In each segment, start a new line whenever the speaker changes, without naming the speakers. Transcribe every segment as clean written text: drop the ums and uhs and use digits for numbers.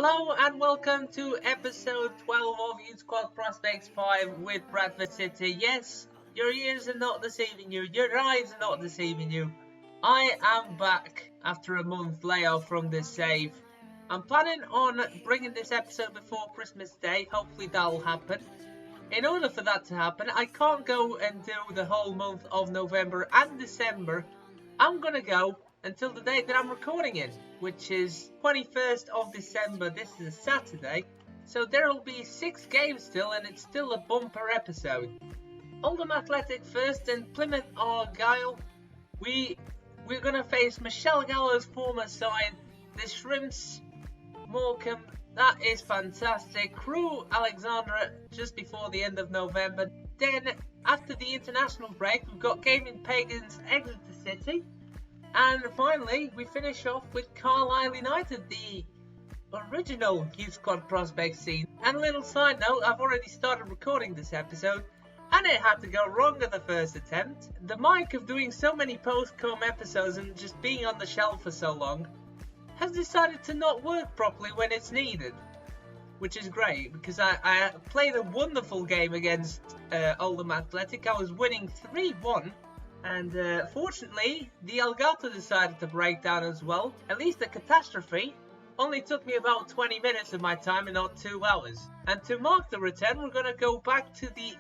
Hello and welcome to episode 12 of Youth Squad Prospects 5 with Bradford City. Yes, your ears are not deceiving you, your eyes are not deceiving you. I am back after a month layoff from this save. I'm planning on bringing this episode before Christmas Day, hopefully that'll happen. In order for that to happen, I can't go and do the whole month of November and December. I'm gonna go until the day that I'm recording it, which is 21st of December. This is a Saturday, so there will be 6 games still, and it's still a bumper episode. Oldham Athletic first, and Plymouth Argyle. We're gonna face Michelle Gallo's former side, the Shrimps, Morecambe. That is fantastic. Crew Alexandra just before the end of November. Then after the international break, we've got Gaming Pagans Exeter City. And finally, we finish off with Carlisle United, the original Youth Squad Prospect scene. And a little side note, I've already started recording this episode, and it had to go wrong at the first attempt. The mic of doing so many post-com episodes and just being on the shelf for so long has decided to not work properly when it's needed. Which is great, because I played a wonderful game against Oldham Athletic. I was winning 3-1. And fortunately, the Elgato decided to break down as well. At least the catastrophe only took me about 20 minutes of my time and not 2 hours. And to mark the return, we're going to go back to the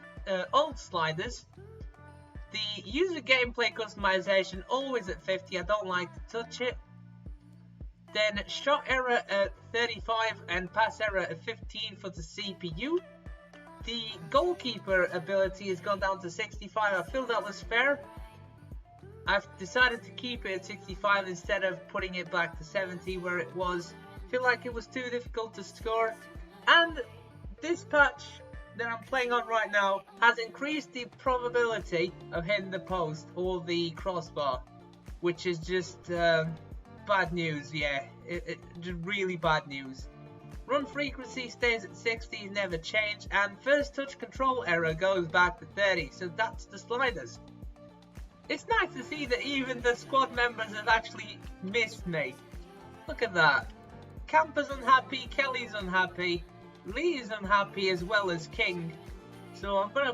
old sliders. The user gameplay customization, always at 50, I don't like to touch it. Then shot error at 35 and pass error at 15 for the CPU. The goalkeeper ability has gone down to 65, I feel that was fair. I've decided to keep it at 65 instead of putting it back to 70 where it was. I feel like it was too difficult to score. And this patch that I'm playing on right now has increased the probability of hitting the post or the crossbar, which is just bad news, yeah. Just really bad news. Run frequency stays at 60, never change, and first touch control error goes back to 30, so that's the sliders. It's nice to see that even the squad members have actually missed me. Look at that. Camper's unhappy, Kelly's unhappy, Lee's unhappy as well as King. So I'm gonna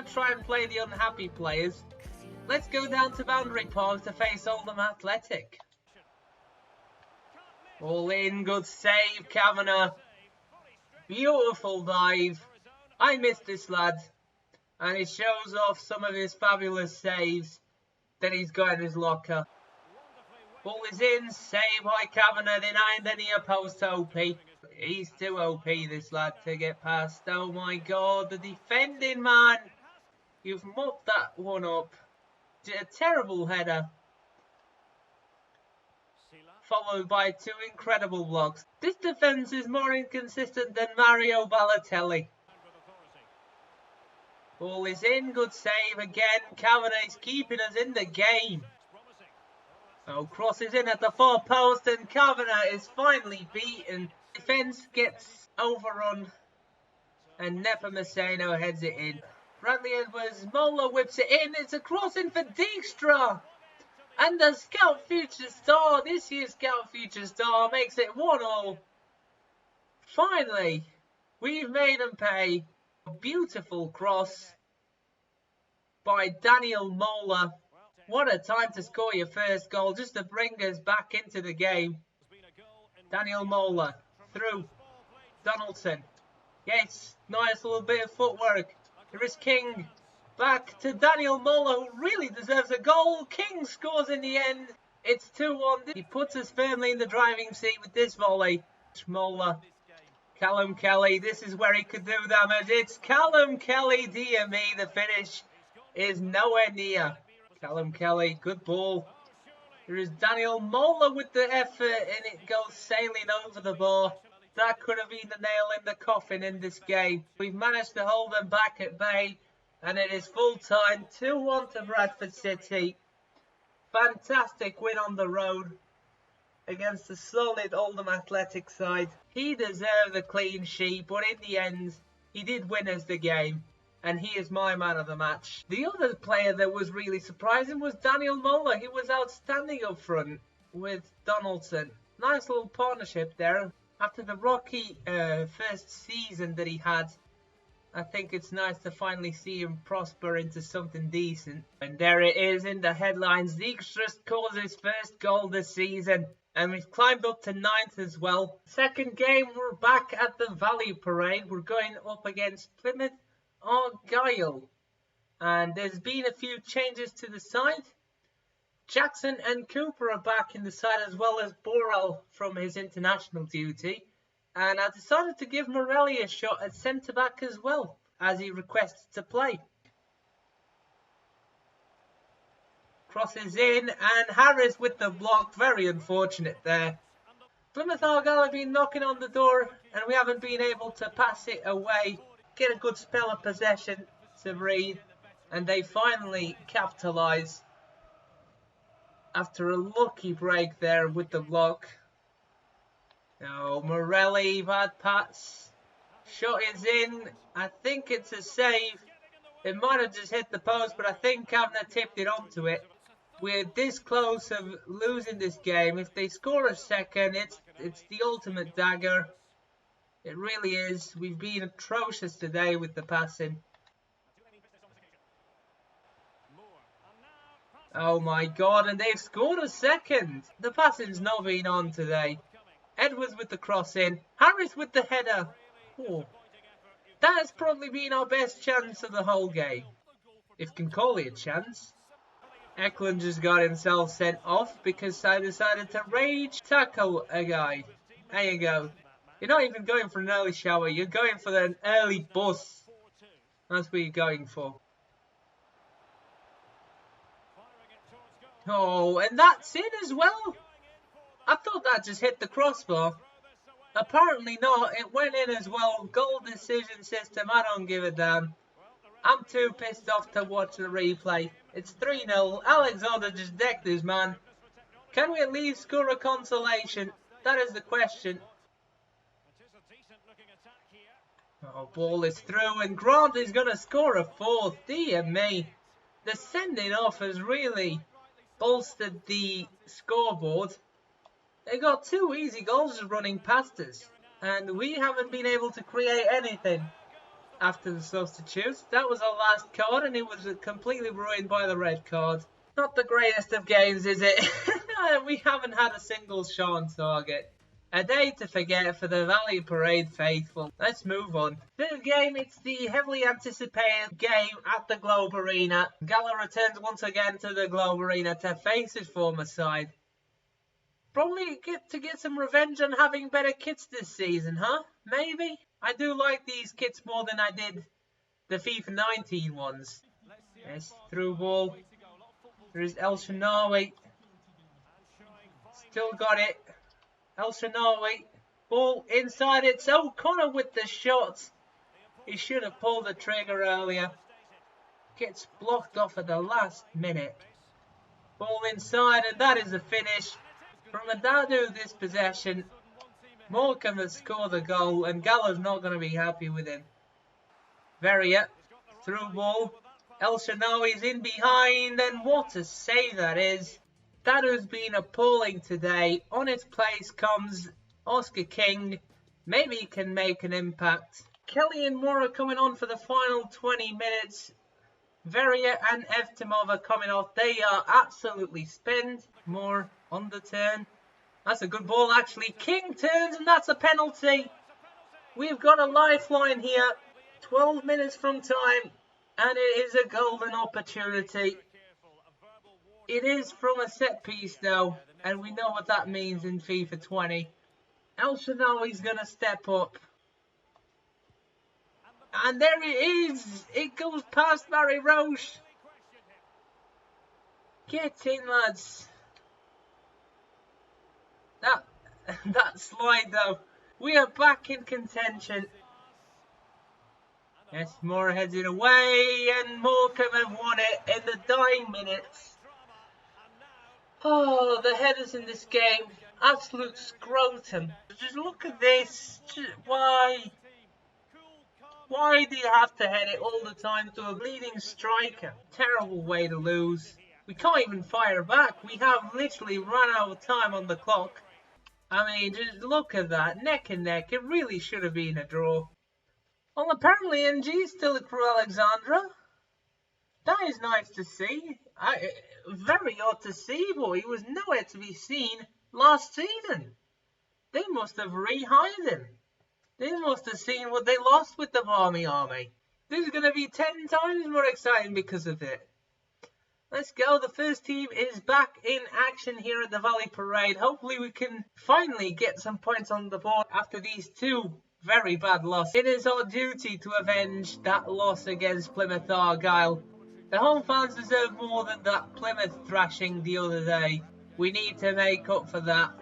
try and play the unhappy players. Let's go down to Boundary Park to face Oldham Athletic. All in, good save, Kavanagh. Beautiful dive. I missed this lad. And he shows off some of his fabulous saves that he's got in his locker. Ball is in, save by Kavanagh, denying the near post OP. He's too OP, this lad, to get past. Oh my god, the defending man. You've mopped that one up. A terrible header. Followed by 2 incredible blocks. This defence is more inconsistent than Mario Balotelli. Ball is in, good save again. Kavanagh is keeping us in the game. Oh, cross is in at the far post and Kavanagh is finally beaten. Defence gets overrun and Nepomuceno heads it in. Bradley Edwards, Mola whips it in. It's a cross in for Dijkstra. And the Scout Future Star, this year's Scout Future Star, makes it 1-1. Finally, we've made them pay. A beautiful cross by Daniel Mola. What a time to score your first goal, just to bring us back into the game. Daniel Mola through Donaldson. Yes, nice little bit of footwork. Here is King. Back to Daniel Mola, who really deserves a goal. King scores in the end. It's 2-1. He puts us firmly in the driving seat with this volley. Mola. Callum Kelly, this is where he could do damage. It's Callum Kelly, dear me, the finish is nowhere near. Callum Kelly, good ball. There is Daniel Mola with the effort and it goes sailing over the bar. That could have been the nail in the coffin in this game. We've managed to hold them back at bay and it is full time. 2-1 to Bradford City. Fantastic win on the road against the solid Oldham Athletic side. He deserved a clean sheet, but in the end, he did win us the game, and he is my man of the match. The other player that was really surprising was Daniel Mola. He was outstanding up front with Donaldson. Nice little partnership there. After the rocky first season that he had, I think it's nice to finally see him prosper into something decent. And there it is in the headlines. Dijkstra scores his first goal this season. And we've climbed up to 9th as well. Second game, we're back at the Valley Parade. We're going up against Plymouth Argyle. And there's been a few changes to the side. Jackson and Cooper are back in the side, as well as Borrell from his international duty. And I decided to give Morelli a shot at centre-back as well, as he requested to play. Crosses in, and Harris with the block. Very unfortunate there. Plymouth Argyle have been knocking on the door, and we haven't been able to pass it away. Get a good spell of possession to Reed, and they finally capitalise after a lucky break there with the block. Oh, Morelli, bad pass. Shot is in. I think it's a save. It might have just hit the post, but I think Kavanagh tipped it onto it. We're this close of losing this game. If they score a second, it's the ultimate dagger. It really is. We've been atrocious today with the passing. Oh my god, and they've scored a second. The passing's not been on today. Edwards with the cross in. Harris with the header. Oh. That has probably been our best chance of the whole game, if you can call it a chance. Eklund just got himself sent off because I decided to rage tackle a guy. There you go. You're not even going for an early shower, you're going for an early bus. That's what you're going for. Oh, and that's in as well. I thought that just hit the crossbar. Apparently not. It went in as well. Goal decision system. I don't give a damn. I'm too pissed off to watch the replay. It's 3-0. Alexander just decked his man. Can we at least score a consolation? That is the question. Oh, ball is through, and Grant is going to score a fourth. Dear me. The sending off has really bolstered the scoreboard. They got 2 easy goals running past us, and we haven't been able to create anything after the substitutes. That was our last card, and it was completely ruined by the red card. Not the greatest of games, is it? We haven't had a single shot on target. A day to forget for the Valley Parade faithful. Let's move on. Third game, it's the heavily anticipated game at the Globe Arena. Gala returns once again to the Globe Arena to face his former side. Probably get some revenge on having better kits this season, huh? Maybe? I do like these kits more than I did the FIFA 19 ones. Yes, through ball. There's El Shanawi. Still got it. El Shanawi. Ball inside it. So O'Connor with the shot. He should have pulled the trigger earlier. Gets blocked off at the last minute. Ball inside, and that is a finish. From Adadu this possession. Morecambe has scored the goal, and Gallo's not going to be happy with him. Verrier, through ball. El Shanawi's in behind, and what a save that is. Dadu's been appalling today. On his place comes Oscar King. Maybe he can make an impact. Kelly and Moore are coming on for the final 20 minutes. Verrier and Evtimov are coming off. They are absolutely spent. Moore on the turn. That's a good ball actually. King turns, and that's a penalty. We've got a lifeline here. 12 minutes from time, and it is a golden opportunity. It is from a set piece though, and we know what that means in FIFA 20. El Shanawi's going to step up. And there it is. It goes past Barry Roche. Get in, lads. That slide though. We are back in contention. Yes, Moore heads it away, and Morecambe have won it in the dying minutes. Oh, the headers in this game. Absolute scrotum. Just look at this. Why? Why do you have to head it all the time to a bleeding striker? Terrible way to lose. We can't even fire back. We have literally run out of time on the clock. I mean, just look at that, neck and neck. It really should have been a draw. Well, apparently NG is still at Crew Alexandra. That is nice to see. Very odd to see, but he was nowhere to be seen last season. They must have rehired him. They must have seen what they lost with the Barmy Army. This is going to be 10 times more exciting because of it. Let's go. The first team is back in action here at the Valley Parade. Hopefully we can finally get some points on the board after these two very bad losses. It is our duty to avenge that loss against Plymouth Argyle. The home fans deserve more than that Plymouth thrashing the other day. We need to make up for that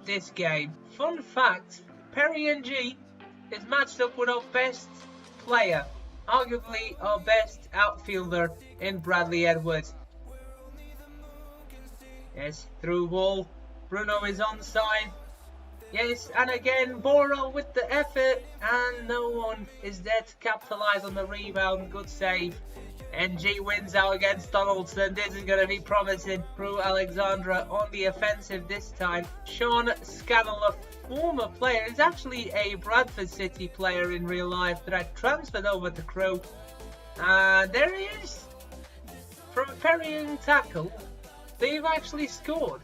this game. Fun fact, Perry NG is matched up with our best player, arguably our best outfielder in Bradley Edwards. Yes, through ball. Bruno is onside. Yes, and again, Borrell with the effort, and no one is there to capitalise on the rebound. Good save. NG wins out against Donaldson. This is going to be promising. Crew Alexandra on the offensive this time. Sean Scannell, a former player, is actually a Bradford City player in real life that I transferred over to Crew. And there he is. From a parrying tackle, they've actually scored.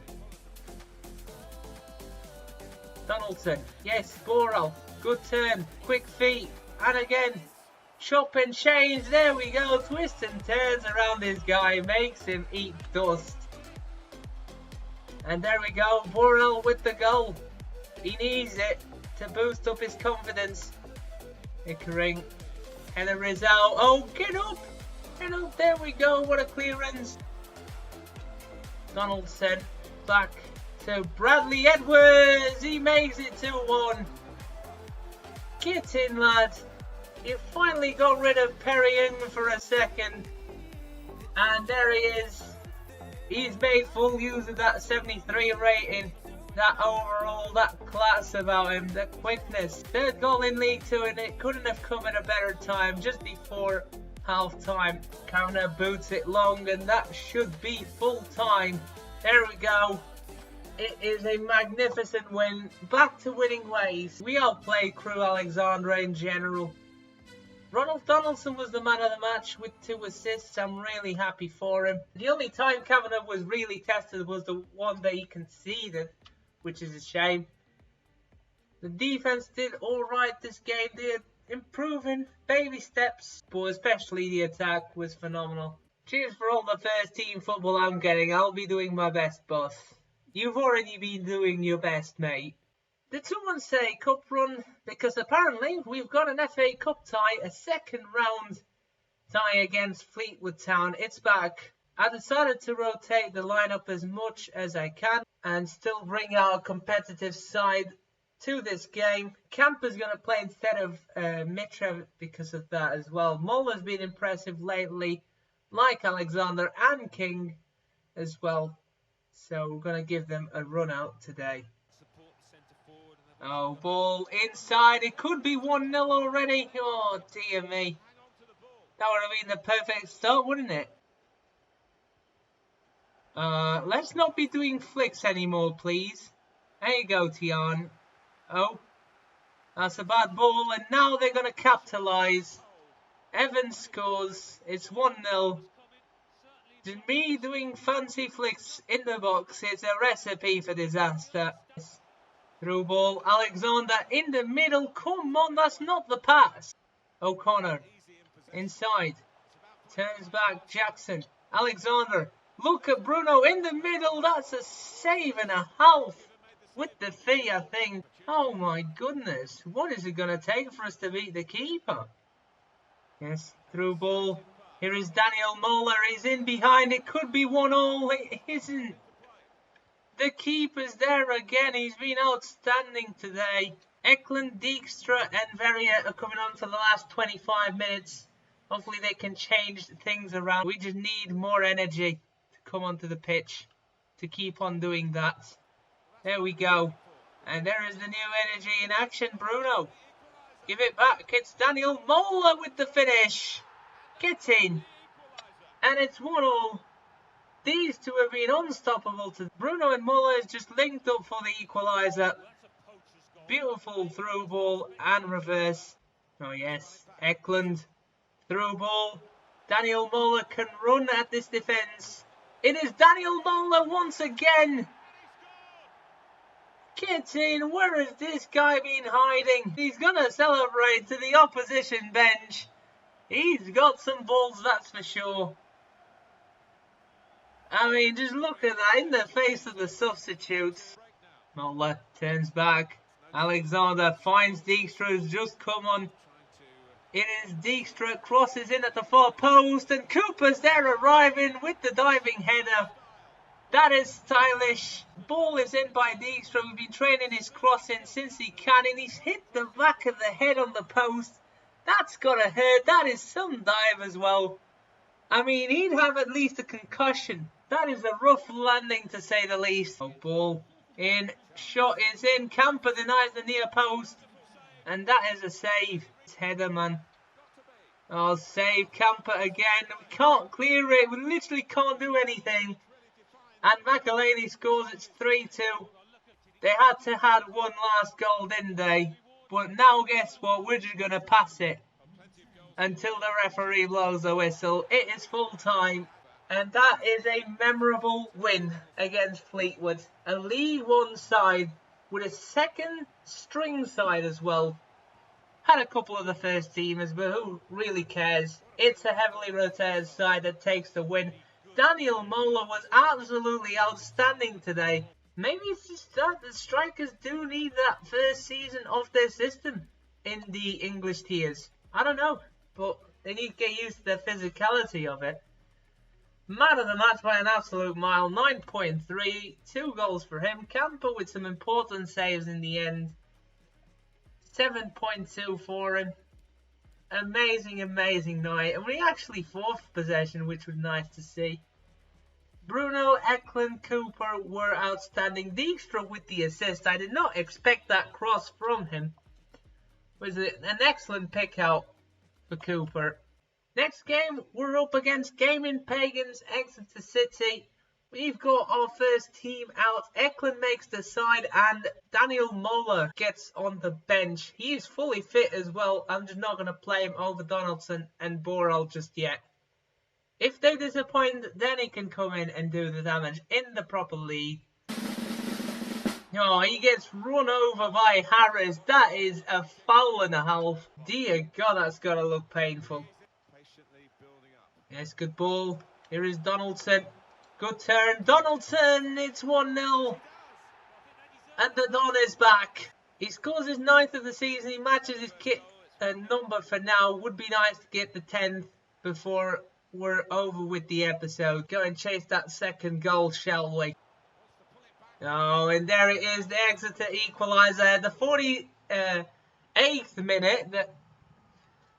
Donaldson, yes, Borrell, good turn, quick feet, and again, chop and change, there we go, twists and turns around this guy, makes him eat dust. And there we go, Borrell with the goal. He needs it to boost up his confidence. Ickering, header is out, oh, get up, there we go, what a clearance. Donaldson, back to Bradley Edwards, he makes it 2-1. Get in, lad. You finally got rid of Perry for a second. And there he is. He's made full use of that 73 rating. That overall, that class about him, the quickness. Third goal in League 2, and it couldn't have come at a better time, just before half time. Counter boots it long, and that should be full time. There we go. It is a magnificent win. Back to winning ways. We outplayed Crew Alexandra in general. Ronald Donaldson was the man of the match with 2 assists. I'm really happy for him. The only time Kavanagh was really tested was the one that he conceded, which is a shame. The defense did alright this game. They're improving, baby steps, but especially the attack was phenomenal. Cheers for all the first team football I'm getting. I'll be doing my best, boss. You've already been doing your best, mate. Did someone say cup run? Because apparently we've got an FA Cup tie, a second round tie against Fleetwood Town. It's back. I decided to rotate the lineup as much as I can and still bring our competitive side to this game. Camper's going to play instead of Mitra because of that as well. Muller's been impressive lately, like Alexander and King as well. So we're going to give them a run out today. Oh, ball inside. It could be 1-0 already. Oh, dear me. That would have been the perfect start, wouldn't it? Let's not be doing flicks anymore, please. There you go, Tian. Oh, that's a bad ball, and now they're going to capitalise. Evans scores. It's 1-0. Me doing fancy flicks in the box is a recipe for disaster. Through ball, Alexander in the middle. Come on, that's not the pass. O'Connor inside. Turns back, Jackson. Alexander. Look at Bruno in the middle. That's a save and a half with the fee, I think. Oh my goodness. What is it going to take for us to beat the keeper? Yes, through ball. Here is Daniel Moeller. He's in behind. It could be 1-1. It isn't. The keeper's there again. He's been outstanding today. Eklund, Dijkstra and Verrier are coming on for the last 25 minutes. Hopefully they can change things around. We just need more energy to come onto the pitch to keep on doing that. There we go. And there is the new energy in action. Bruno. Give it back. It's Daniel Moeller with the finish. Get in. And it's 1-1. These two have been unstoppable. Bruno and Muller just linked up for the equaliser. Beautiful through ball and reverse. Oh yes, Eklund. Through ball. Daniel Muller can run at this defence. It is Daniel Muller once again. Kittin, where has this guy been hiding? He's going to celebrate to the opposition bench. He's got some balls, that's for sure. I mean, just look at that in the face of the substitutes. Muller turns back. Alexander finds Dijkstra, who's just come on. It is Dijkstra, crosses in at the far post, and Cooper's there arriving with the diving header. That is stylish. Ball is in by Dijkstra. We've been training his crossing since he can, and he's hit the back of the head on the post. That's gotta hurt. That is some dive as well. I mean, he'd have at least a concussion. That is a rough landing, to say the least. Oh, ball in. Shot is in. Camper denies the near post. And that is a save. It's header, man. Oh, save. Camper again. We can't clear it. We literally can't do anything. And McElhaney scores. It's 3-2. They had to have one last goal, didn't they? But now guess what? We're just going to pass it until the referee blows the whistle. It is full time. And that is a memorable win against Fleetwood. A League One side with a second string side as well. Had a couple of the first teamers, but who really cares? It's a heavily rotated side that takes the win. Daniel Muller was absolutely outstanding today. Maybe it's just that the strikers do need that first season of their system in the English tiers. I don't know, but they need to get used to the physicality of it. Man of the match by an absolute mile, 9.3, 2 goals for him. Camper with some important saves in the end. 7.2 for him. Amazing, amazing night. And we actually fourth possession, which was nice to see. Bruno, Eklund, Cooper were outstanding. Dijkstra with the assist. I did not expect that cross from him. Was an excellent pick out for Cooper. Next game, we're up against Gaming Pagans, Exeter City. We've got our first team out. Eklund makes the side and Daniel Muller gets on the bench. He is fully fit as well. I'm just not going to play him over Donaldson and Borrell just yet. If they disappoint, then he can come in and do the damage in the proper league. Oh, he gets run over by Harris. That is a foul and a half. Dear God, that's got to look painful. Yes, good ball. Here is Donaldson. Good turn. Donaldson, it's 1-0. And the Don is back. He scores his 9th of the season. He matches his kit number for now. Would be nice to get the 10th before we're over with the episode. Go and chase that second goal, shall we? Oh, and there it is. The Exeter equaliser. The 48th minute.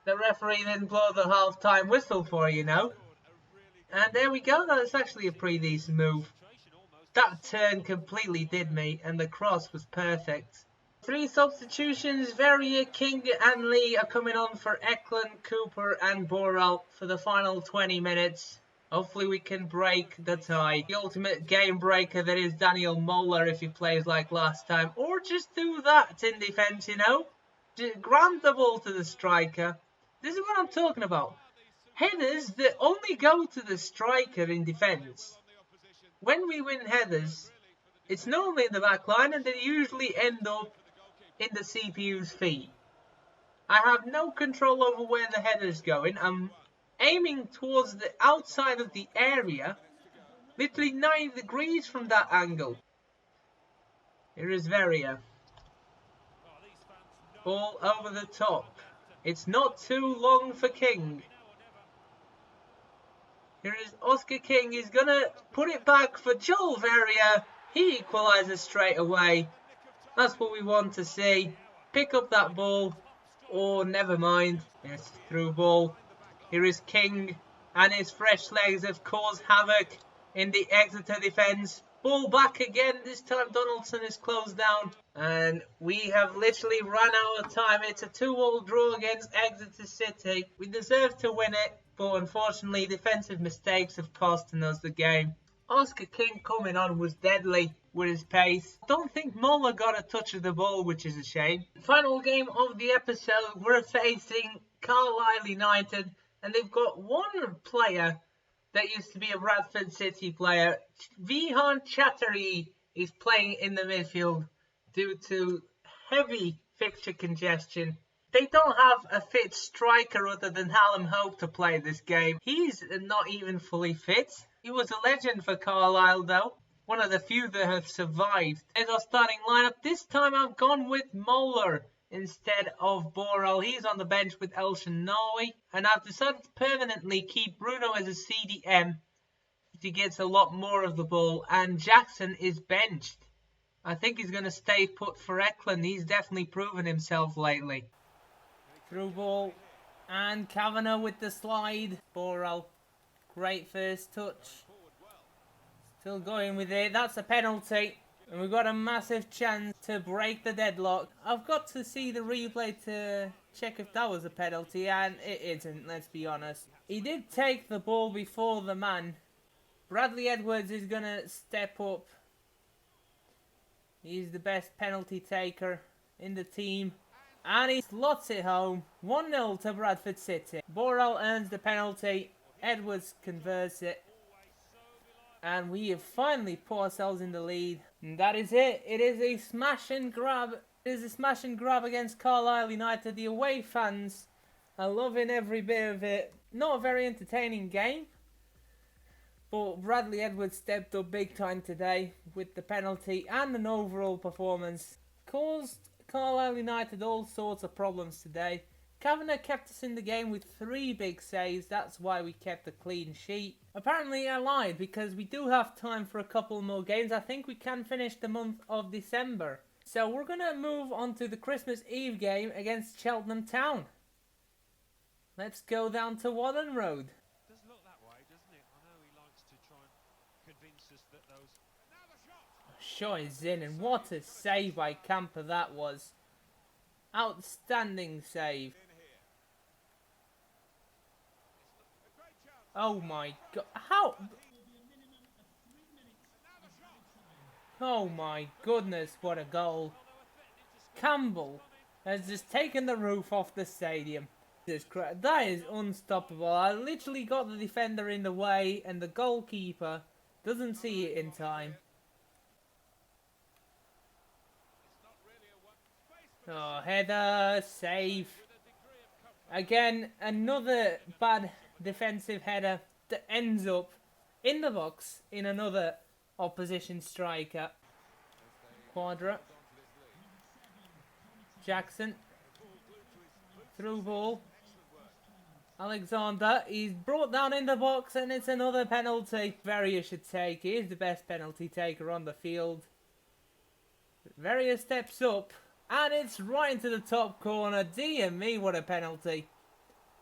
The referee didn't blow the half-time whistle for, you know. And there we go. That's actually a pretty decent move. That turn completely did me, and the cross was perfect. 3 substitutions. Verrier, King and Lee are coming on for Eklund, Cooper and Borrell for the final 20 minutes. Hopefully we can break the tie. The ultimate game breaker that is Daniel Muller if he plays like last time. Or just do that in defence, you know. Just grant the ball to the striker. This is what I'm talking about. Headers that only go to the striker in defence. When we win headers, it's normally in the back line and they usually end up in the CPU's feet. I have no control over where the header's going. I'm aiming towards the outside of the area, literally 90 degrees from that angle. Here is Verrier. Ball over the top. It's not too long for King. Here is Oscar King. He's going to put it back for Joel Verrier. He equalises straight away. That's what we want to see. Pick up that ball. Or never mind. Yes, through ball. Here is King. And his fresh legs have caused havoc in the Exeter defence. Ball back again. This time Donaldson is closed down. And we have literally run out of time. It's a 2-2 draw against Exeter City. We deserve to win it. But unfortunately, defensive mistakes have cost us the game. Oscar King coming on was deadly with his pace. Don't think Muller got a touch of the ball, which is a shame. Final game of the episode, we're facing Carlisle United, and they've got one player that used to be a Bradford City player. Vihan Chattery is playing in the midfield due to heavy fixture congestion. They don't have a fit striker other than Hallam Hope to play this game. He's not even fully fit. He was a legend for Carlisle though. One of the few that have survived. There's our starting lineup. This time I've gone with Moeller instead of Borrell. He's on the bench with El Shanawi. And I've decided to permanently keep Bruno as a CDM. He gets a lot more of the ball. And Jackson is benched. I think he's going to stay put for Eklund. He's definitely proven himself lately. Through ball. And Kavanagh with the slide. Borrell. Great first touch. Still going with it. That's a penalty. And we've got a massive chance to break the deadlock. I've got to see the replay to check if that was a penalty. And it isn't, let's be honest. He did take the ball before the man. Bradley Edwards is going to step up. He's the best penalty taker in the team. And he slots it home. 1-0 to Bradford City. Borrell earns the penalty. Edwards converts it. And we have finally put ourselves in the lead. And that is it. It is a smash and grab. It is a smash and grab against Carlisle United. The away fans are loving every bit of it. Not a very entertaining game. But Bradley Edwards stepped up big time today with the penalty and an overall performance. Caused Carlisle United all sorts of problems today. Kavanagh kept us in the game with 3 big saves. That's why we kept a clean sheet. Apparently I lied because we do have time for a couple more games. I think we can finish the month of December. So we're going to move on to the Christmas Eve game against Cheltenham Town. Let's go down to Wadden Road.
It does look that way, doesn't it? I know he likes to try and convince us that those...
Shot is in, and what a save by Camper that was. Outstanding save. Oh my god. How? Oh my goodness, what a goal. Campbell has just taken the roof off the stadium. That is unstoppable. I literally got the defender in the way and the goalkeeper doesn't see it in time. Oh, header, save. Again, another bad defensive header that ends up in the box in another opposition striker. Quadra. Jackson. Through ball. Alexander. He's brought down in the box and it's another penalty. Verrier should take. He is the best penalty taker on the field. Verrier steps up. And it's right into the top corner. Dear me, what a penalty.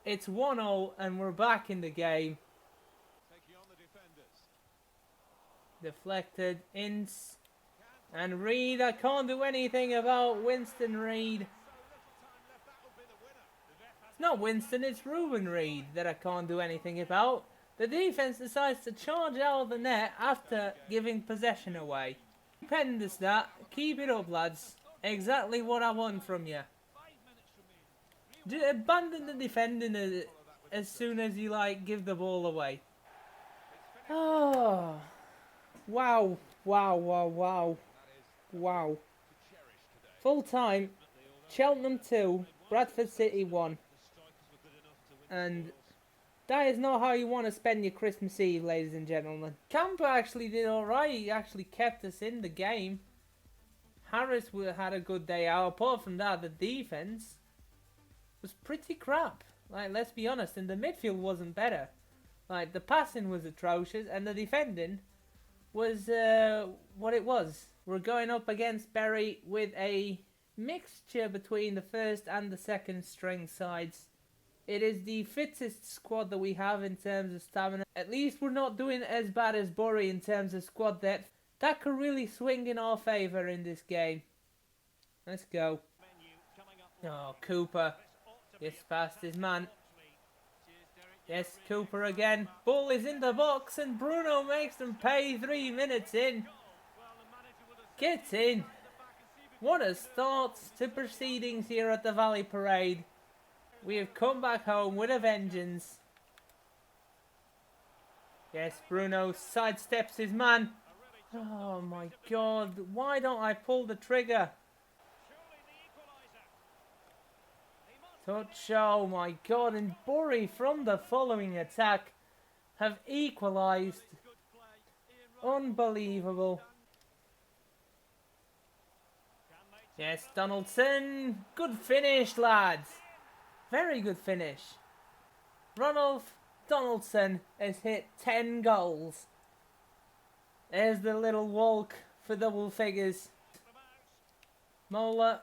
It's 1-0 and we're back in the game. Deflected. Ince. And Reed. I can't do anything about Winston Reed. It's not Winston, it's Ruben Reed that I can't do anything about. The defence decides to charge out of the net after giving possession away. Stupendous that. Keep it up, lads. Exactly what I want from you. Just abandon the defending as soon as you give the ball away. Oh, wow, wow, wow, wow, wow. Full time, Cheltenham 2, Bradford City 1. And that is not how you want to spend your Christmas Eve, ladies and gentlemen. Camper actually did alright. He actually kept us in the game. Harris had a good day out. Apart from that, the defense was pretty crap. Let's be honest. And the midfield wasn't better. The passing was atrocious. And the defending was what it was. We're going up against Bury with a mixture between the first and the second string sides. It is the fittest squad that we have in terms of stamina. At least we're not doing as bad as Bury in terms of squad depth. That could really swing in our favour in this game. Let's go. Oh, Cooper gets past his man. Yes, Cooper again. Ball is in the box and Bruno makes them pay 3 minutes in. Get in. What a start to proceedings here at the Valley Parade. We have come back home with a vengeance. Yes, Bruno sidesteps his man. Oh my god, why don't I pull the trigger? Touch, oh my god, and Bury from the following attack have equalised. Unbelievable. Yes, Donaldson. Good finish, lads. Very good finish. Rodolfo Donaldson has hit 10 goals. There's the little walk for double figures. Mola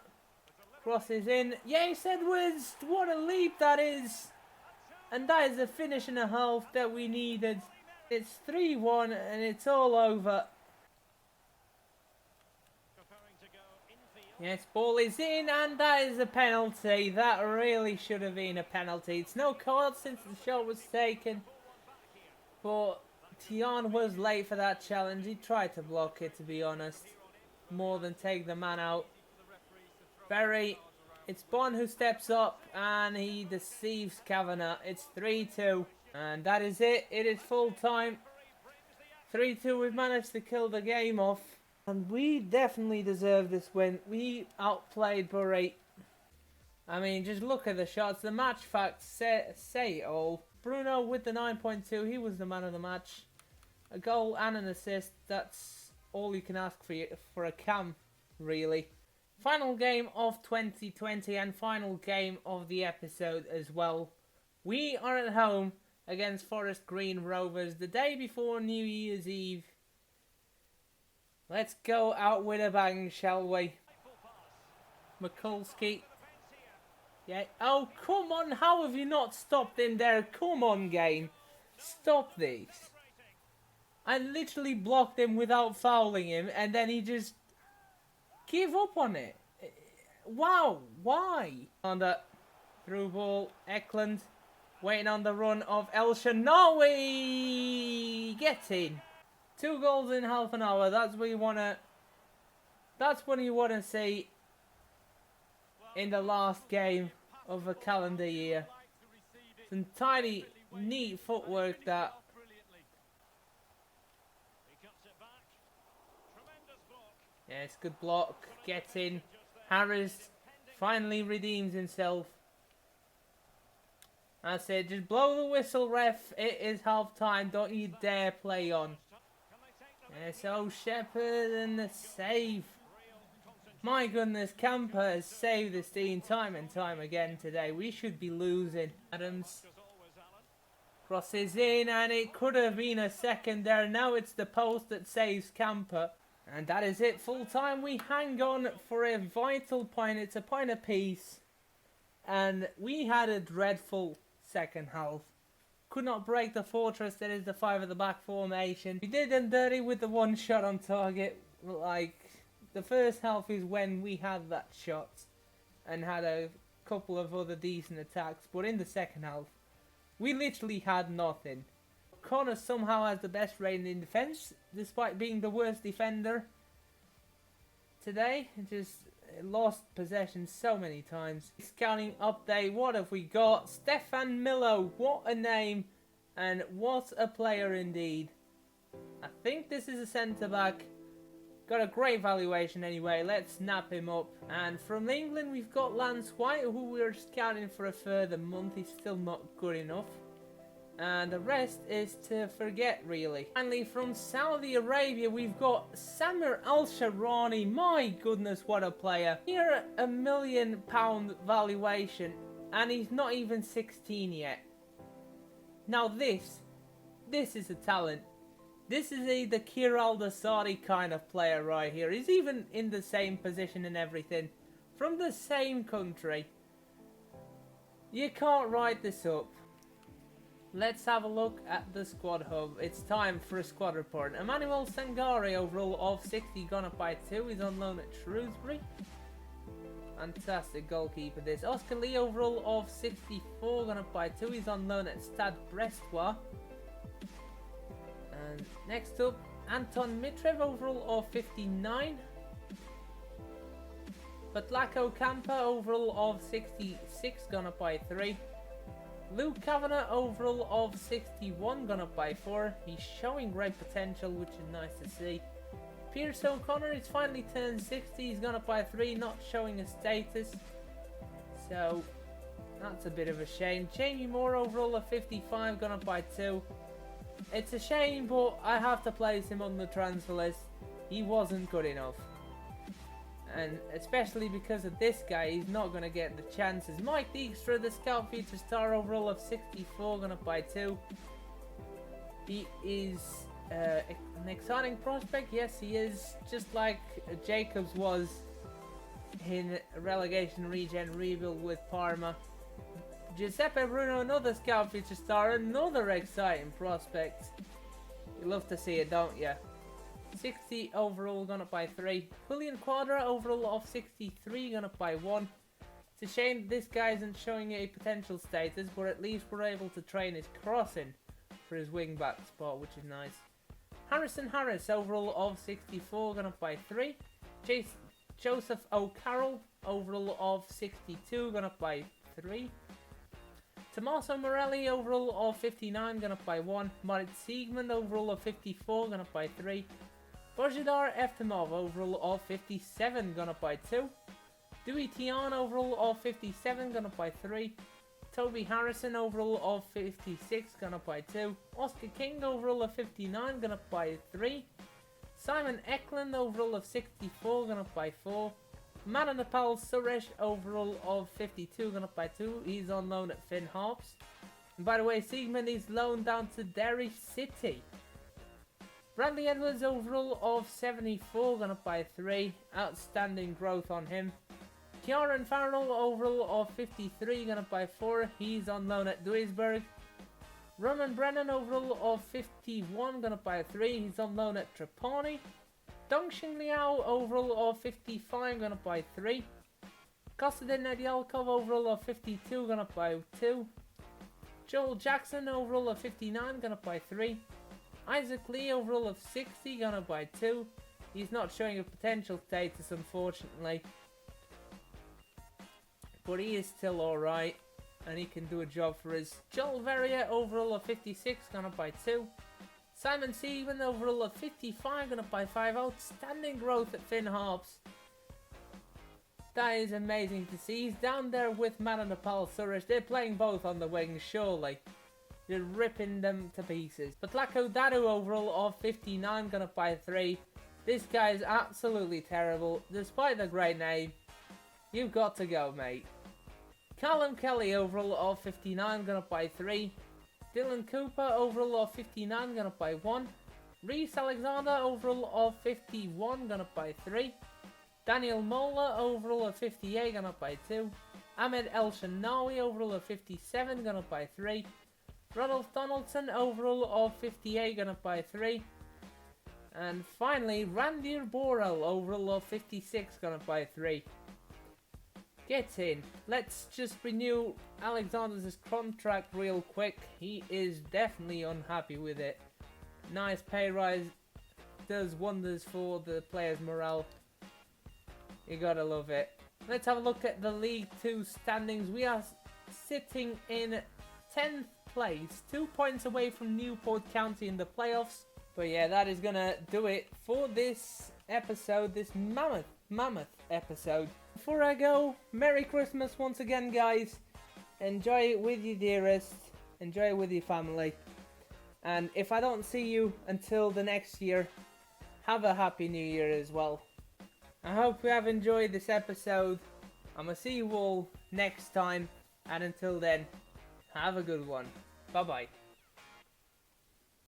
crosses in. Yes, Edwards. What a leap that is. And that is the finish and a half that we needed. It's 3-1 and it's all over. Yes, ball is in and that is a penalty. That really should have been a penalty. It's no card since the shot was taken. But Tian was late for that challenge. He tried to block it, to be honest. More than take the man out. Berry. It's Bond who steps up and he deceives Kavanagh. It's 3-2. And that is it. It is full time. 3-2. We've managed to kill the game off. And we definitely deserve this win. We outplayed Bury. I mean, just look at the shots. The match facts say it all. Bruno with the 9.2. He was the man of the match. A goal and an assist. That's all you can ask for a cam, really. Final game of 2020 and final game of the episode as well. We are at home against Forest Green Rovers the day before New Year's Eve. Let's go out with a bang, shall we? Mikulski. Yeah. Oh, come on. How have you not stopped him there? Come on, game. Stop this. I literally blocked him without fouling him, and then he just gave up on it. Wow. Why? On the through ball, Eklund. Waiting on the run of El Shanawi. Get in. 2 goals in half an hour. That's what you wanna. That's what you wanna see in the last game of a calendar year. Some tiny, neat footwork that. Yes, good block. Gets in. Harris finally redeems himself. That's it. Just blow the whistle, ref. It is half time. Don't you dare play on. Yes, oh, Shepherd and the save. My goodness, Camper has saved this team time and time again today. We should be losing. Adams crosses in and it could have been a second there. Now it's the post that saves Camper. And that is it. Full time. We hang on for a vital point. It's a point apiece. And we had a dreadful second half. Could not break the fortress that is the 5 at the back formation. We did them dirty with the 1 shot on target. Like, the first half is when we had that shot and had a couple of other decent attacks. But in the second half, we literally had nothing. Connor somehow has the best rating in defence, despite being the worst defender today. Just lost possession so many times. Scouting update, what have we got? Stefan Milo, what a name and what a player indeed. I think this is a centre back. Got a great valuation anyway. Let's snap him up. And from England we've got Lance White, who we're scouting for a further month. He's still not good enough. And the rest is to forget, really. Finally, from Saudi Arabia, we've got Samir Al-Sharani. My goodness, what a player. Here, £1 million valuation, and he's not even 16 yet. Now this is a talent. This is the Kiral Dasari kind of player right here. He's even in the same position and everything. From the same country. You can't write this up. Let's have a look at the squad hub. It's time for a squad report. Emmanuel Sangare, overall of 60, gone up by 2. He's on loan at Shrewsbury.
Fantastic goalkeeper this. Oscar Lee overall of 64, gone up by 2. He's on loan at Stade Brestois. And next up, Anton Mitrev overall of 59. Patlako Kampa overall of 66, gone up by 3. Luke Kavanagh overall of 61, gone up by 4. He's showing great potential, which is nice to see. Pierce O'Connor, he's finally turned 60, he's gone up by 3, not showing a status. So, that's a bit of a shame. Jamie Moore overall of 55, gone up by 2. It's a shame, but I have to place him on the transfer list. He wasn't good enough. And especially because of this guy, he's not going to get the chances. Mike Dijkstra, the scout feature star overall of 64, gone up by 2. He is an exciting prospect. Yes, he is. Just like Jacobs was in relegation regen rebuild with Parma. Giuseppe Bruno, another scout feature star, another exciting prospect. You love to see it, don't you? 60 overall, gone up by 3. Julian Quadra overall of 63, gone up by 1. It's a shame this guy isn't showing a potential status, but at least we're able to train his crossing for his wing back spot, which is nice. Harrison Harris overall of 64, gone up by 3. Joseph O'Carroll overall of 62, gone up by 3. Tommaso Morelli overall of 59, gone up by 1. Moritz Siegmund overall of 54, gone up by 3. Bozhidar Eftimov overall of 57, gone up by 2. Dewey Tian overall of 57, gone up by 3. Toby Harrison overall of 56, gone up by 2. Oscar King overall of 59, gone up by 3. Simon Eklund overall of 64, gone up by 4. Madanapal Suresh overall of 52, gone up by 2. He's on loan at Finn Harps. And by the way, Siegmund is loaned down to Derry City. Bradley Edwards overall of 74, gone up by 3. Outstanding growth on him. Kieran Farrell overall of 53, gone up by 4. He's on loan at Duisburg. Roman Brennan overall of 51, gone up by 3. He's on loan at Trapani. Dongxing Liao overall of 55, gone up by 3. Kostadin Nedyalkov overall of 52, gone up by 2. Joel Jackson overall of 59, gone up by 3. Isaac Lee overall of 60, gone up by 2. He's not showing a potential status, unfortunately. But he is still alright, and he can do a job for us. Joel Verrier overall of 56, gone up by 2. Simon Sieben overall of 55, gone up by 5. Outstanding growth at Finn Harps. That is amazing to see. He's down there with Madanapal Suresh. They're playing both on the wings, surely. They're ripping them to pieces. Patlako Dadu overall of 59, gone up by 3. This guy is absolutely terrible. Despite the great name, you've got to go, mate. Callum Kelly overall of 59, gone up by 3. Dylan Cooper overall of 59, gone up by 1. Reese Alexander overall of 51, gone up by 3. Daniel Mola overall of 58, gone up by 2. Ahmed El Shanawi overall of 57, gone up by 3. Rodolfo Donaldson overall of 58, gone up by 3. And finally, Randir Borel overall of 56, gone up by 3. Get in. Let's just renew Alexander's contract real quick. He is definitely unhappy with it. Nice pay rise. Does wonders for the players' morale. You gotta love it. Let's have a look at the League 2 standings. We are sitting in 10th place, 2 points away from Newport County in the playoffs. But yeah, that is gonna do it for this episode, this mammoth episode. Before I go, Merry Christmas once again, guys. Enjoy it with your dearest, enjoy it with your family. And if I don't see you until the next year, have a happy new year as well. I hope you have enjoyed this episode. I'm gonna see you all next time, and until then, have a good one. Bye bye.